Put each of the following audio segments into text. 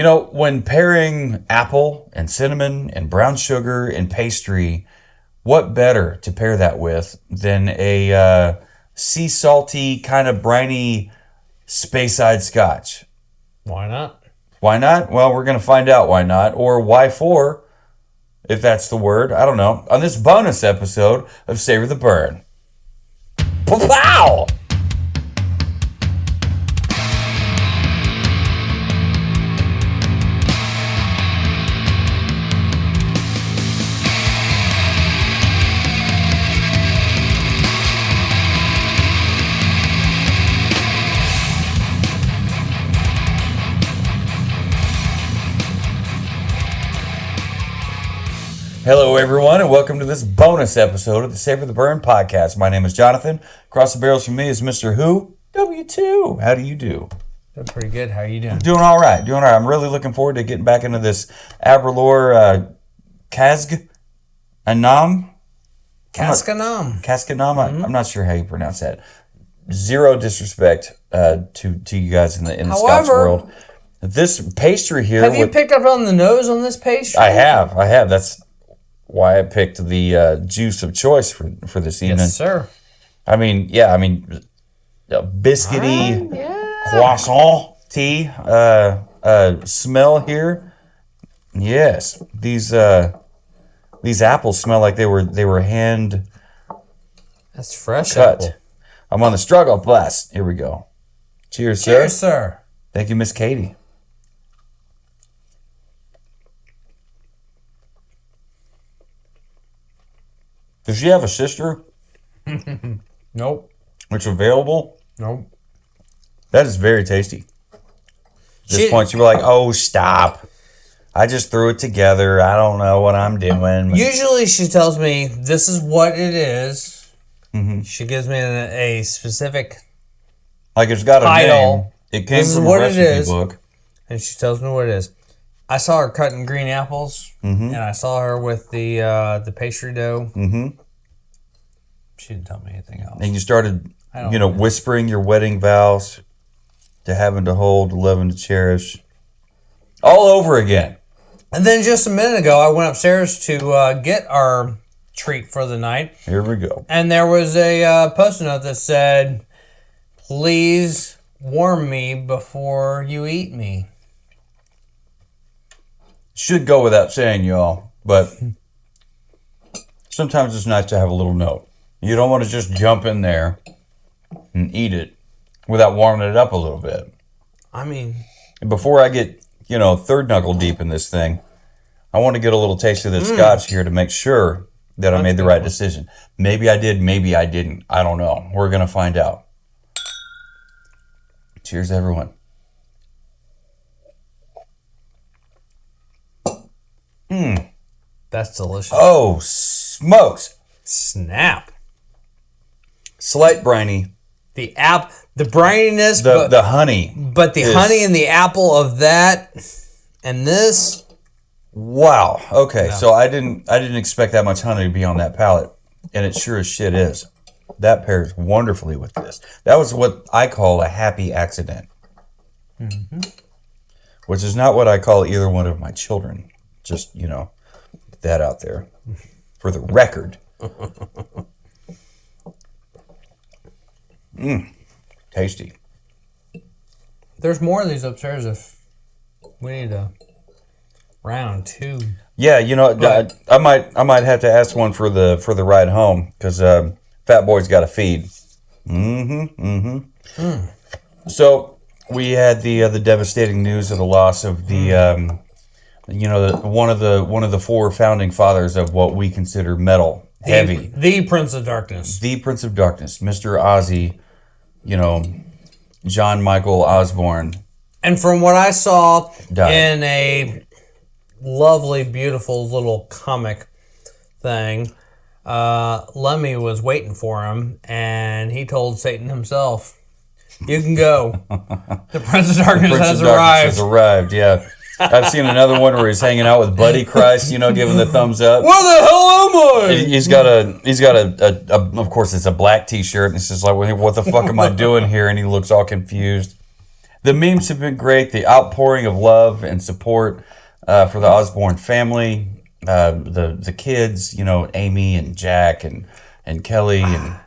When pairing apple and cinnamon and brown sugar and pastry, what better to pair that with than a sea salty, kind of briny Speyside Scotch? Why not? Why not? Well, we're going to find out why not, or why for, if that's the word. I don't know. On this bonus episode of Savor the Burn. Pow! Hello, everyone, and welcome to this bonus episode of the Savor the Burn podcast. My name is Jonathan. Across the barrels from me is Mr. Who? W2. How do you do? Doing pretty good. How are you doing? Doing all right. I'm really looking forward to getting back into this Aberlour Casque Anam. Cascanam. I'm not sure how you pronounce that. Zero disrespect to you guys in the Scotch world. This pastry here. Have you picked up on the nose on this pastry? I have. That's why I picked the juice of choice for this evening. Yes, sir. Biscuity croissant tea smell here. Yes, these apples smell like they were hand. That's fresh cut. apple. I'm on the struggle bus. Here we go. Cheers, sir. Cheers, sir. Thank you, Miss Katie. Does she have a sister? Nope. Which available? Nope. That is very tasty. At this point, you were like, oh, stop. I just threw it together. I don't know what I'm doing. Usually she tells me this is what it is. Mm-hmm. She gives me a specific like it's got title. A name. It came from a recipe book. And she tells me what it is. I saw her cutting green apples, and I saw her with the pastry dough. Mm-hmm. She didn't tell me anything else. And you started, whispering your wedding vows to having to hold, loving to cherish, all over again. And then just a minute ago, I went upstairs to get our treat for the night. Here we go. And there was a post-it note that said, "Please warm me before you eat me." Should go without saying, y'all, but sometimes it's nice to have a little note. You don't want to just jump in there and eat it without warming it up a little bit. I mean, before I get, third knuckle deep in this thing, I want to get a little taste of this scotch here to make sure that I made the right decision. Maybe I did, maybe I didn't. I don't know. We're going to find out. Cheers, everyone. that's delicious. Oh, smokes. Snap. Slight briny. The brininess, the honey. But the honey and the apple of that and this. Wow. Okay, no. So I didn't expect that much honey to be on that palate, and it sure as shit is. That pairs wonderfully with this. That was what I call a happy accident. Mm-hmm. Which is not what I call either one of my children. Just, get that out there for the record. Tasty. There's more of these upstairs if we need a round two. Yeah, I might have to ask one for the ride home because Fat Boy's got to feed. So we had the devastating news of the loss of the one of the four founding fathers of what we consider metal heavy. The Prince of Darkness. The Prince of Darkness, Mr. Ozzy, John Michael Osborne. And from what I saw in a lovely, beautiful little comic thing, Lemmy was waiting for him, and he told Satan himself, "You can go. The Prince of Darkness has arrived." Yeah. I've seen another one where he's hanging out with Buddy Christ, giving the thumbs up. Where the hell am I? He's got a of course it's a black t-shirt, and it's just like, what the fuck am I doing here? And he looks all confused. The memes have been great. The outpouring of love and support for the Osborne family, the kids, Amy and Jack and Kelly and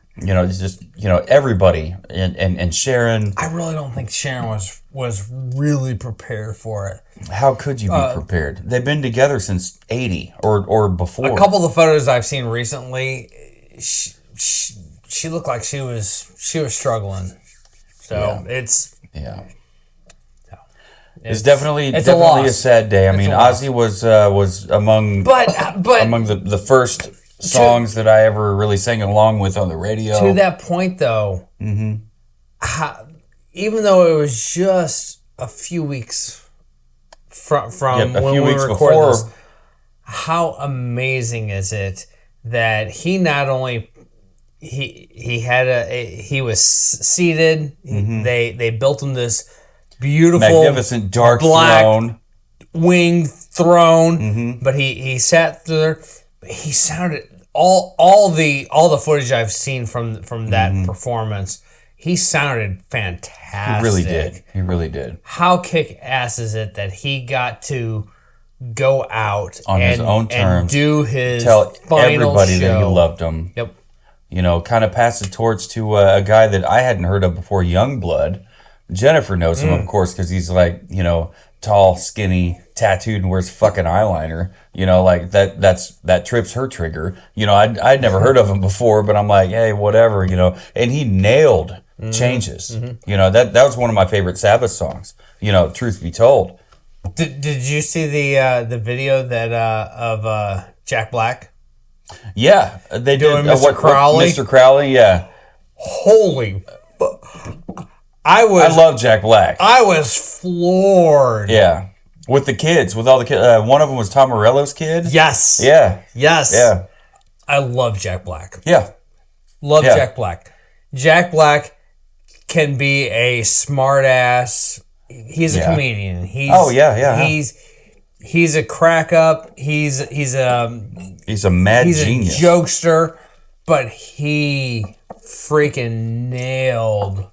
just everybody and Sharon. I really don't think Sharon was really prepared for it. How could you be prepared? They've been together since '80 or before. A couple of the photos I've seen recently, she looked like she was struggling. So it's It's definitely a sad day. I mean, Ozzy was among the first songs that I ever really sang along with on the radio. To that point, though, even though it was just a few weeks from when we recorded this, how amazing is it that he not only he was seated, they built him this beautiful, magnificent dark black throne, winged throne, but he sat there. He sounded all the footage I've seen from that performance. He sounded fantastic. He really did. How kick ass is it that he got to go out on his own terms and do his tell final everybody show. that he loved them. Yep. Kind of pass the torch to a guy that I hadn't heard of before, Youngblood. Jennifer knows him, of course, because he's like, tall, skinny, tattooed, and wears fucking eyeliner. Like that trips her trigger. I'd never heard of him before, but I'm like, hey, whatever, And he nailed Changes. That was one of my favorite Sabbath songs. Truth be told. Did you see the video that of Jack Black? Yeah, they doing did. Mr. Crowley. Mr. Crowley, yeah. Holy. I love Jack Black. I was floored. Yeah. With the kids, with all the kids. One of them was Tom Morello's kid. Yes. Yeah. Yes. Yeah. I love Jack Black. Yeah. Love Jack Black. Jack Black can be a smart ass. He's a comedian. He's a crack up. He's a mad genius. A jokester, but he freaking nailed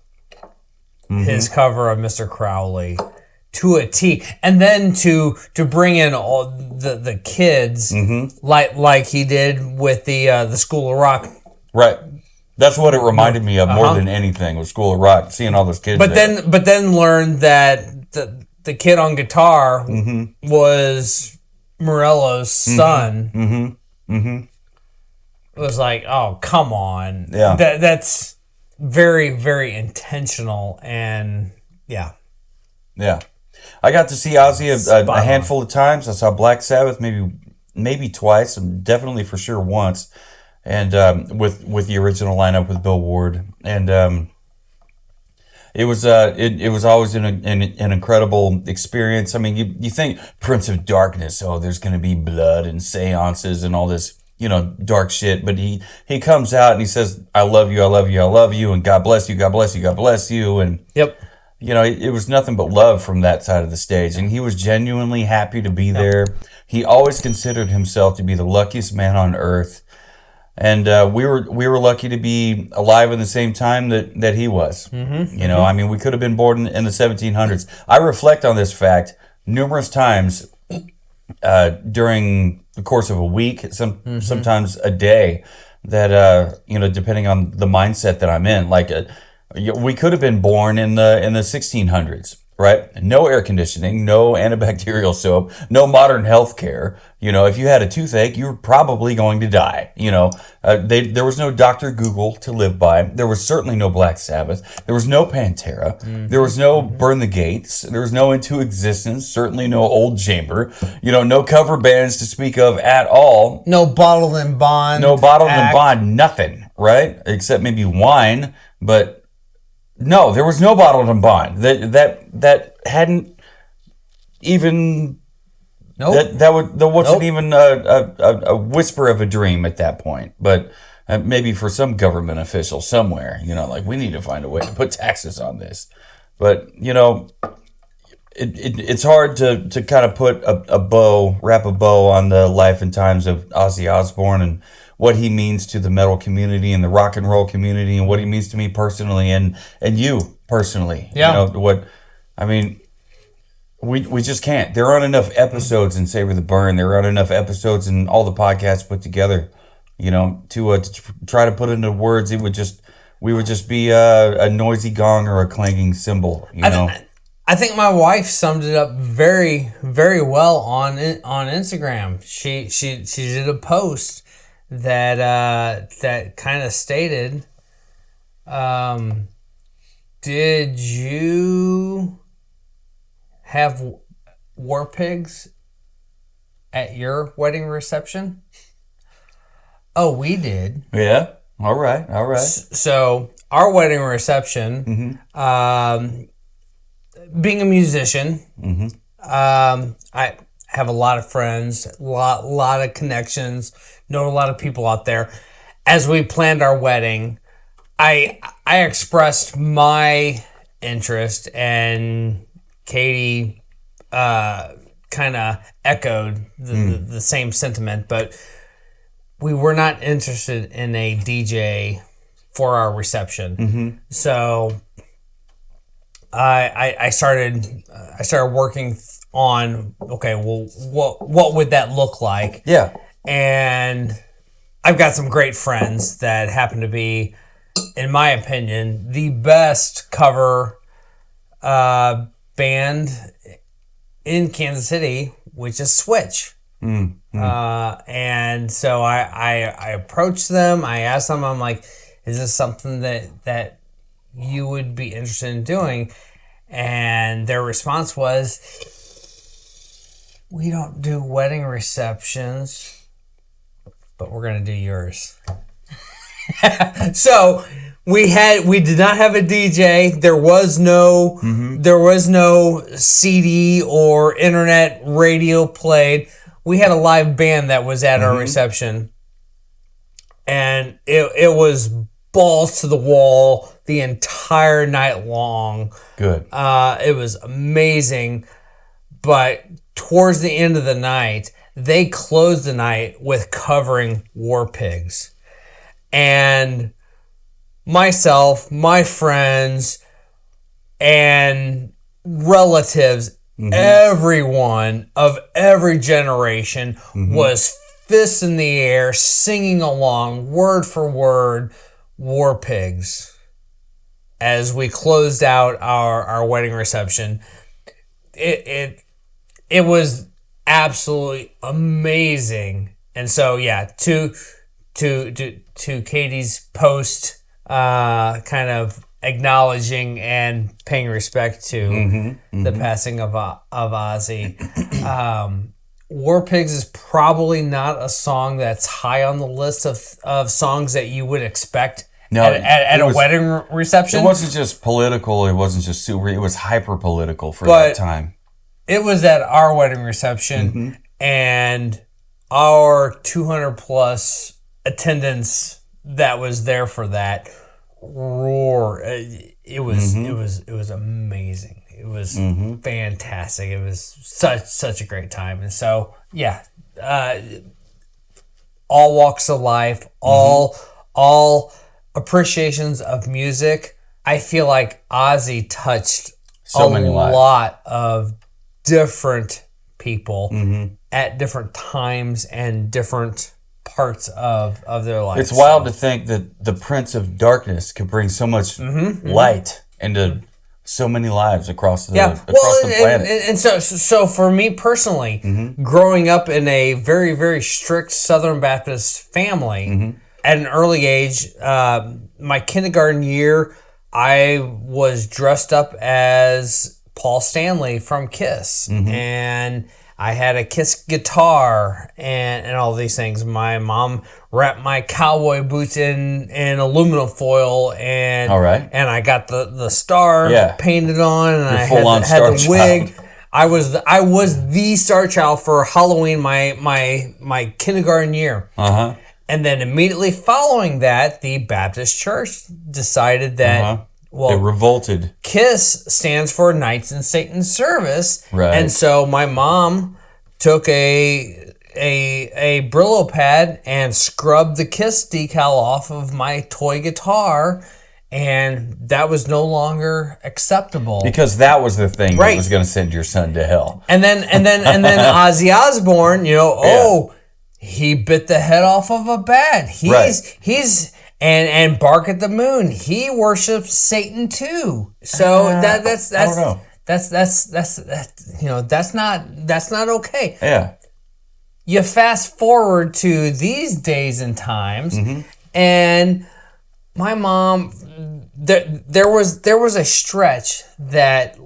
his cover of Mr. Crowley to a T, and then to bring in all the kids like he did with the School of Rock. Right. That's what it reminded me of more than anything was School of Rock, seeing all those kids. But then learned that the kid on guitar was Morello's son. It was like, oh, come on. Yeah. That's very, very intentional, and yeah. Yeah. I got to see Ozzy a handful of times. I saw Black Sabbath maybe twice, and definitely for sure once. And with the original lineup with Bill Ward, and it was always an incredible experience. I mean, you think Prince of Darkness, there's going to be blood and seances and all this, dark shit. But he comes out and he says, "I love you, I love you, I love you," and God bless you, God bless you, God bless you, and yep. It was nothing but love from that side of the stage, and he was genuinely happy to be there. He always considered himself to be the luckiest man on earth. And we were lucky to be alive in the same time that he was. I mean, we could have been born in the 1700s. I reflect on this fact numerous times during the course of a week, sometimes a day, that depending on the mindset that I'm in. Like we could have been born in the 1600s. Right? No air conditioning, no antibacterial soap, no modern health care. If you had a toothache, you were probably going to die. There was no Dr. Google to live by. There was certainly no Black Sabbath. There was no Pantera. There was no Burn the Gates. There was no Into Existence. Certainly no Old Chamber. No cover bands to speak of at all. No Bottled and Bond. No Bottled and Bond. Nothing. Right? Except maybe wine, but. No, there was no Bottled and Bond. That hadn't even. Nope. That wasn't even a whisper of a dream at that point. But maybe for some government official somewhere, like we need to find a way to put taxes on this. But it's hard to kind of put wrap a bow on the life and times of Ozzy Osbourne and what he means to the metal community and the rock and roll community, and what he means to me personally and you personally. Yeah. What I mean, we just can't. There aren't enough episodes in Savor the Burn. There aren't enough episodes in all the podcasts put together. To try to put into words, we would just be a noisy gong or a clanging cymbal. I think my wife summed it up very, very well on Instagram. She did a post that kind of stated, did you have war pigs at your wedding reception? Oh, we did. Yeah. All right. So our wedding reception, being a musician, I have a lot of friends, a lot of connections, know a lot of people out there. As we planned our wedding, I expressed my interest, and Katie kind of echoed the same sentiment, but we were not interested in a DJ for our reception. So I started working on, okay, well, what would that look like? Yeah. And I've got some great friends that happen to be, in my opinion, the best cover band in Kansas City, which is Switch. And so I approached them. I asked them, I'm like, is this something that you would be interested in doing? And their response was, we don't do wedding receptions, but we're going to do yours. So we did not have a DJ. There was no CD or internet radio played. We had a live band that was at our reception, and it was balls to the wall the entire night long. Good. It was amazing, but towards the end of the night, they closed the night with covering War Pigs. And myself, my friends, and relatives, everyone of every generation was fists in the air, singing along, word for word, War Pigs. As we closed out our wedding reception, it was absolutely amazing. And so, yeah, to Katie's post, kind of acknowledging and paying respect to the passing of Ozzy. War Pigs is probably not a song that's high on the list of songs that you would expect at a wedding reception. It wasn't just political. It wasn't just super. It was hyper political for that time. It was at our wedding reception, and our 200 plus attendance that was there for that roar. It was amazing. It was fantastic. It was such a great time. And so, yeah, all walks of life, all appreciations of music. I feel like Ozzy touched a lot of different people at different times and different parts of their life. It's wild to think that the Prince of Darkness could bring so much light into so many lives across the planet. And so for me personally, growing up in a very, very strict Southern Baptist family, at an early age, my kindergarten year, I was dressed up as Paul Stanley from Kiss, and I had a Kiss guitar and all these things. My mom wrapped my cowboy boots in aluminum foil, and I got the star painted on, and I had the wig. I was the star child for Halloween my kindergarten year. And then immediately following that, the Baptist Church decided that they revolted. KISS stands for Knights in Satan's Service, right? And so my mom took a Brillo pad and scrubbed the KISS decal off of my toy guitar, And that was no longer acceptable because that was the thing that was going to send your son to hell. And then Ozzy Osbourne, he bit the head off of a bat. He's and Bark at the Moon. He worships Satan too. So that's I don't know. That's not okay. Yeah. You fast forward to these days and times, and my mom, there was a stretch that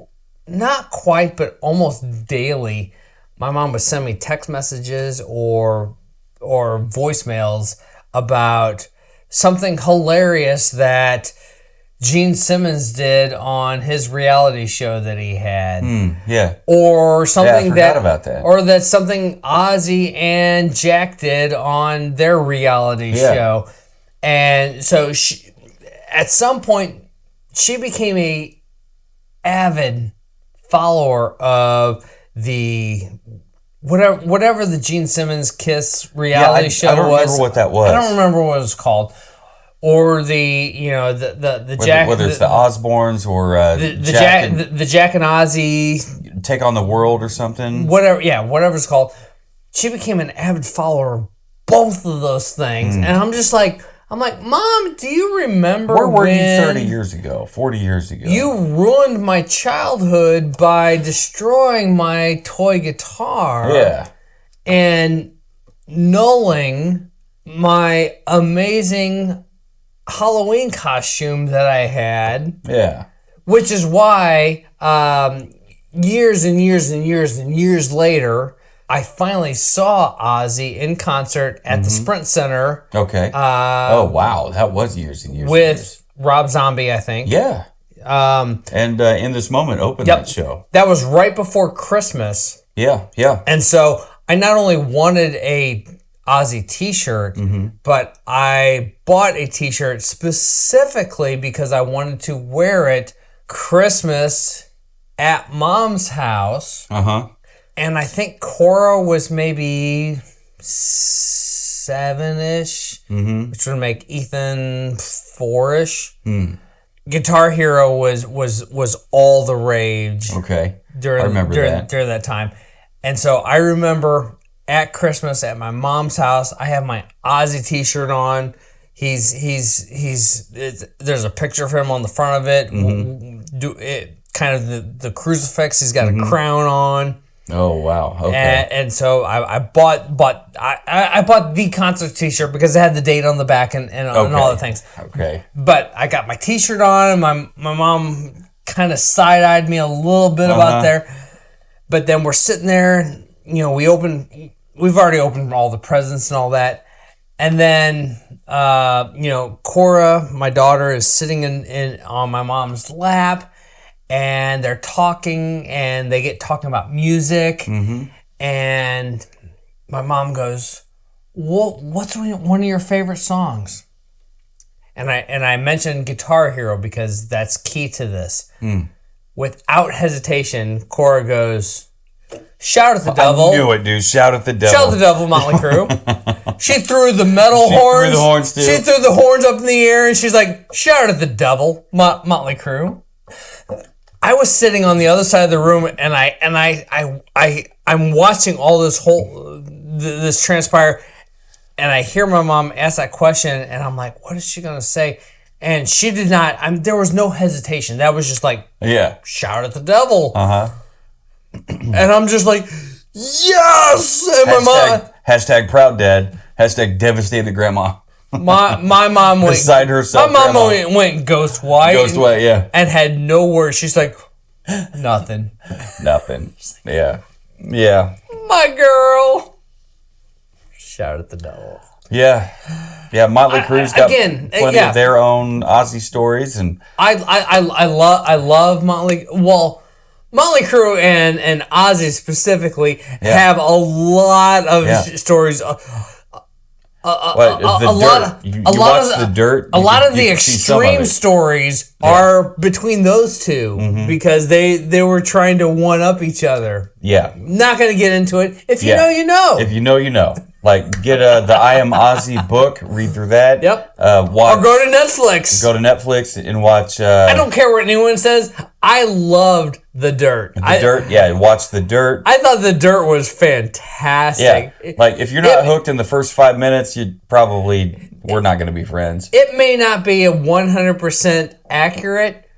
not quite, but almost daily, my mom would send me text messages or voicemails about something hilarious that Gene Simmons did on his reality show that he had. Or something about that. Or that something Ozzy and Jack did on their reality show. And so at some point, she became a avid follower of the whatever the Gene Simmons Kiss reality show was. I don't remember what that was. I don't remember what it was called. Or the Jack, whether it's the Osbournes or the Jack and Ozzy Take on the World or something. Whatever it's called. She became an avid follower of both of those things, and I'm like, Mom, do you remember where were you 30 years ago, 40 years ago? You ruined my childhood by destroying my toy guitar. Yeah. And nulling my amazing Halloween costume that I had. Yeah. Which is why years and years and years and years later, I finally saw Ozzy in concert at the Sprint Center. Okay. Oh, wow. That was years and years. With Rob Zombie, I think. Yeah. And In This Moment opened that show. That was right before Christmas. Yeah. And so I not only wanted a Ozzy t-shirt, but I bought a t-shirt specifically because I wanted to wear it Christmas at Mom's house. And I think Cora was maybe 7-ish, which would make Ethan 4-ish. Guitar Hero was all the rage. Okay, during that time, and so I remember at Christmas at my mom's house, I have my Ozzy t-shirt on. There's a picture of him on the front of it. Kind of the crucifix. He's got a crown on. Oh wow! Okay. And so I bought the concert T-shirt because it had the date on the back and all the things. Okay. But I got my T-shirt on, and my mom kind of side-eyed me a little bit about there. But then we're sitting there, we've already opened all the presents and all that, and then Cora, my daughter, is sitting in on my mom's lap. And they're talking, and they get talking about music. And my mom goes, "Well, what's one of your favorite songs?" And I mentioned Guitar Hero because that's key to this. Without hesitation, Cora goes, "Shout at the Devil." I knew it, dude. Shout at the Devil. Shout at the Devil, Motley Crue. She threw the metal horns. Threw the horns too. She threw the horns up in the air, and she's like, "Shout at the Devil, Motley Crue." I was sitting on the other side of the room, and I'm watching all this transpire, and I hear my mom ask that question, and I'm like, what is she gonna say? And she did not. There was no hesitation. That was just like, shout at the devil. And I'm just like, yes. And my mom hashtag proud dad. Hashtag devastated grandma. My mom went beside herself. My mom went ghost white. Ghost white, yeah. And had no words. She's like, nothing. Nothing. Yeah. Yeah. My girl. Shout at the devil. Yeah. Yeah. Motley Crue's got plenty of their own Ozzy stories, and I love Motley. Well, Motley Crue and Ozzy specifically have a lot of stories. A lot of the extreme stories are between those two because they were trying to one up each other. Yeah. Not going to get into it. If you know, you know. If you know, you know. Like, get the I Am Ozzy book, read through that. Yep. Watch, or go to Netflix. Go to Netflix and watch. I don't care what anyone says. I loved The Dirt. Dirt, yeah. Watch The Dirt. I thought The Dirt was fantastic. Yeah. Like, if you're not hooked in the first 5 minutes, we're not going to be friends. It may not be a 100% accurate.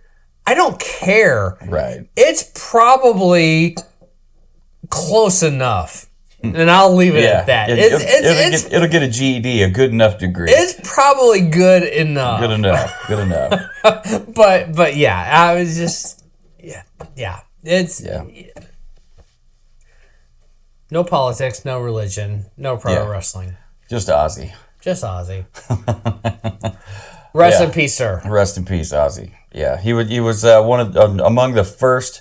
I don't care. Right. It's probably close enough. And I'll leave it at that. It'll get a GED, a good enough degree. It's probably good enough. Good enough. but yeah, I was just It's no politics, no religion, no pro wrestling. Just Ozzy. Rest in peace, sir. Rest in peace, Ozzy. Yeah, he was one of among the first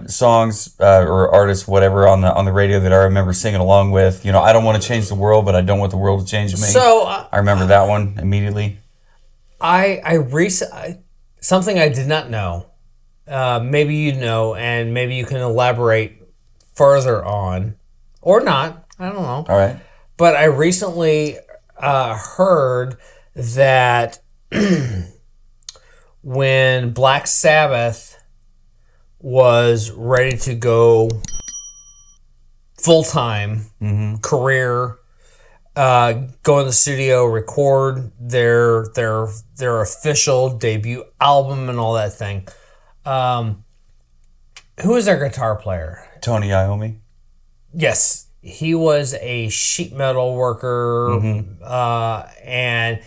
songs or artists, whatever, on the radio that I remember singing along with. You know, I don't want to change the world, but I don't want the world to change me. So I remember that one immediately. Something I did not know. Maybe you know, and maybe you can elaborate further on, or not. I don't know. All right. But I recently heard that when Black Sabbath was ready to go full-time career, go in the studio, record their official debut album and all that thing. Who is their guitar player? Tony Iommi. Yes, he was a sheet metal worker, and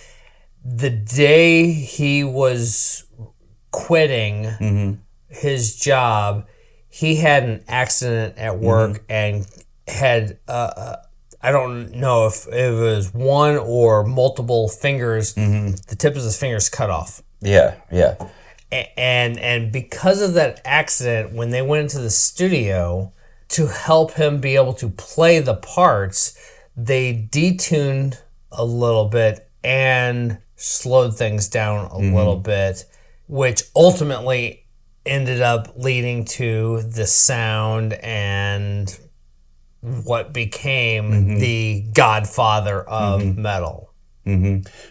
the day he was quitting his job, he had an accident at work and had I don't know if it was one or multiple fingers, the tip of his fingers cut off. Yeah. And because of that accident, when they went into the studio to help him be able to play the parts, they detuned a little bit and slowed things down a little bit, which ultimately ended up leading to the sound and what became the godfather of metal.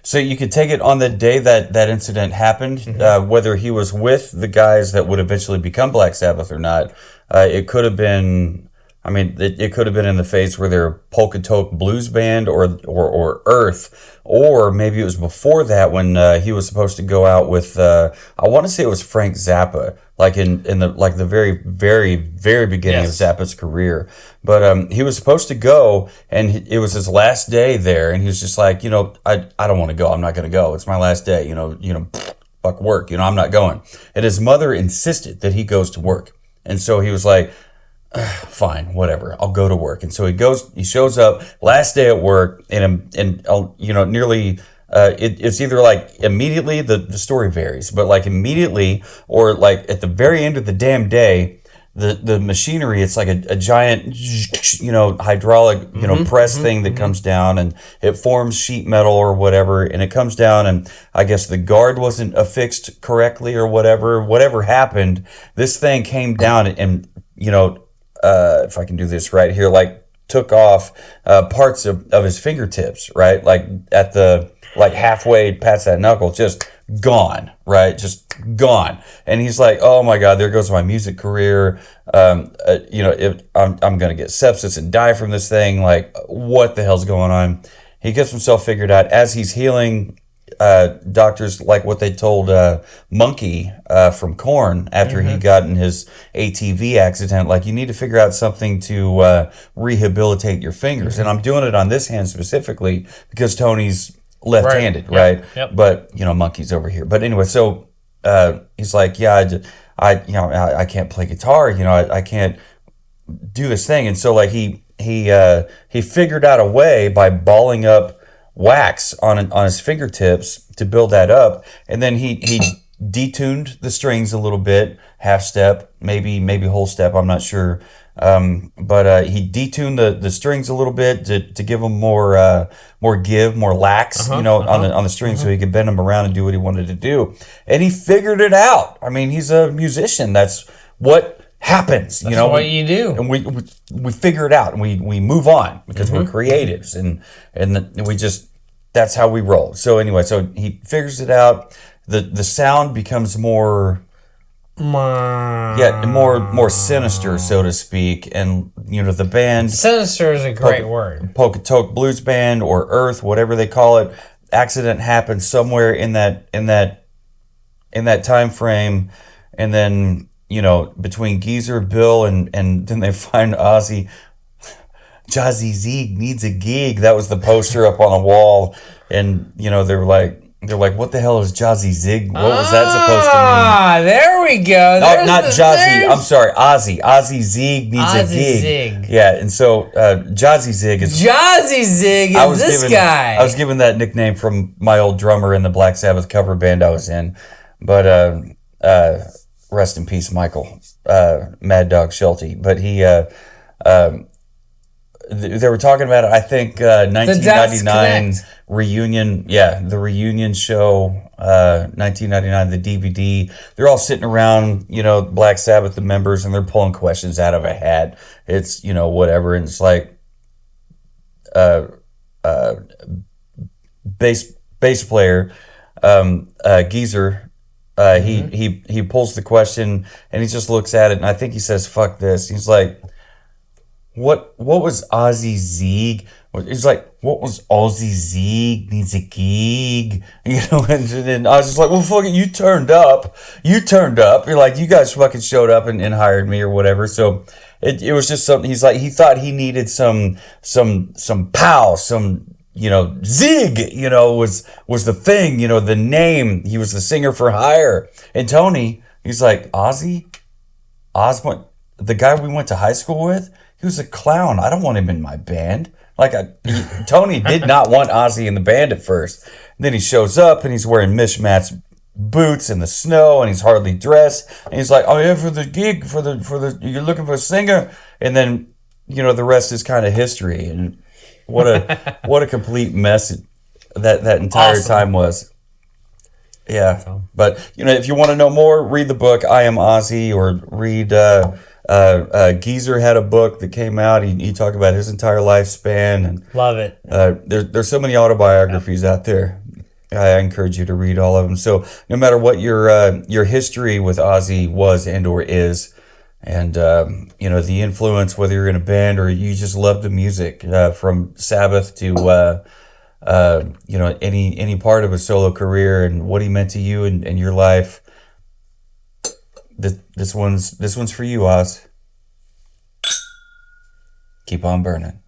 So you could take it on the day that incident happened, whether he was with the guys that would eventually become Black Sabbath or not. It could have been, it could have been in the phase where they're Polka Toke Blues Band or Earth, or maybe it was before that when he was supposed to go out with, I want to say it was Frank Zappa, like in the very, very, very beginning of Zappa's career. But he was supposed to go, and it was his last day there, and he was just like, I don't want to go. I'm not going to go. It's my last day. Fuck work. I'm not going. And his mother insisted that he goes to work, and so he was like, fine, whatever. I'll go to work. And so he shows up last day at work, and nearly. It's either like immediately, the story varies, but like immediately or like at the very end of the damn day, the machinery, it's like a giant, hydraulic, press thing that comes down and it forms sheet metal or whatever. And it comes down and I guess the guard wasn't affixed correctly or whatever happened. This thing came down and if I can do this right here, like took off parts of his fingertips, right? Like at like halfway past that knuckle, just gone, right? Just gone. And he's like, oh my God, there goes my music career. I'm going to get sepsis and die from this thing. Like, what the hell's going on? He gets himself figured out as he's healing. Doctors, like what they told Monkey from Korn after he got in his ATV accident, like, you need to figure out something to rehabilitate your fingers. And I'm doing it on this hand specifically because Tony's left-handed, right? Yep. But Monkey's over here. But anyway, so he's like, I can't play guitar. I can't do this thing. And so like he figured out a way by balling up wax on his fingertips to build that up, and then he detuned the strings a little bit, half step, maybe whole step. I'm not sure. But he detuned the strings a little bit to give them more lax, on the strings, so he could bend them around and do what he wanted to do. And he figured it out. I mean, he's a musician. That's what happens. That's what you do, and we figure it out, and we move on because we're creatives, and we just that's how we roll. So anyway, so he figures it out. The sound becomes more sinister, so to speak, and the band. Sinister is a great word. Pocatello Blues Band or Earth, whatever they call it. Accident happens somewhere in that time frame, and then between Geezer, Bill, and then they find Ozzy. Jazzy Zeeg needs a gig. That was the poster up on the wall, and they're like, what the hell is Jazzy Zig? What was that supposed to mean? Ah, there we go. No, not Jazzy. I'm sorry, Ozzy. Ozzy Zig needs a gig. Zig. Yeah, and so Jazzy Zig is this guy. I was given that nickname from my old drummer in the Black Sabbath cover band I was in, but rest in peace, Michael, Mad Dog Schulte. But he, they were talking about it. I think 1999 reunion. Yeah, the reunion show, 1999, the DVD. They're all sitting around, Black Sabbath, the members, and they're pulling questions out of a hat. It's whatever, and it's like, bass player, Geezer. He pulls the question and he just looks at it, and I think he says, "Fuck this." He's like, What was Ozzy Zeeg? He's like, what was Ozzy Zeeg needs a gig? And I was just like, well, fuck it, you turned up. You're like, you guys fucking showed up and hired me or whatever. So it was just something. He's like, he thought he needed some pow, some Zig, was the thing, the name. He was the singer for hire. And Tony, he's like, Ozzy Osbourne, the guy we went to high school with. He was a clown. I don't want him in my band. Tony did not want Ozzy in the band at first. And then he shows up and he's wearing mismatched boots in the snow and he's hardly dressed. And he's like, "Oh yeah, for the gig, for the you're looking for a singer." And then the rest is kind of history. And what a complete mess that entire time was. Yeah, but if you want to know more, read the book I Am Ozzy, or read. Geezer had a book that came out. He talked about his entire lifespan, and love it. There's so many autobiographies out there. I encourage you to read all of them. So no matter what your history with Ozzy was and or is, and the influence, whether you're in a band or you just love the music, from Sabbath to any part of a solo career, and what he meant to you and your life. This one's for you, Oz. Keep on burning.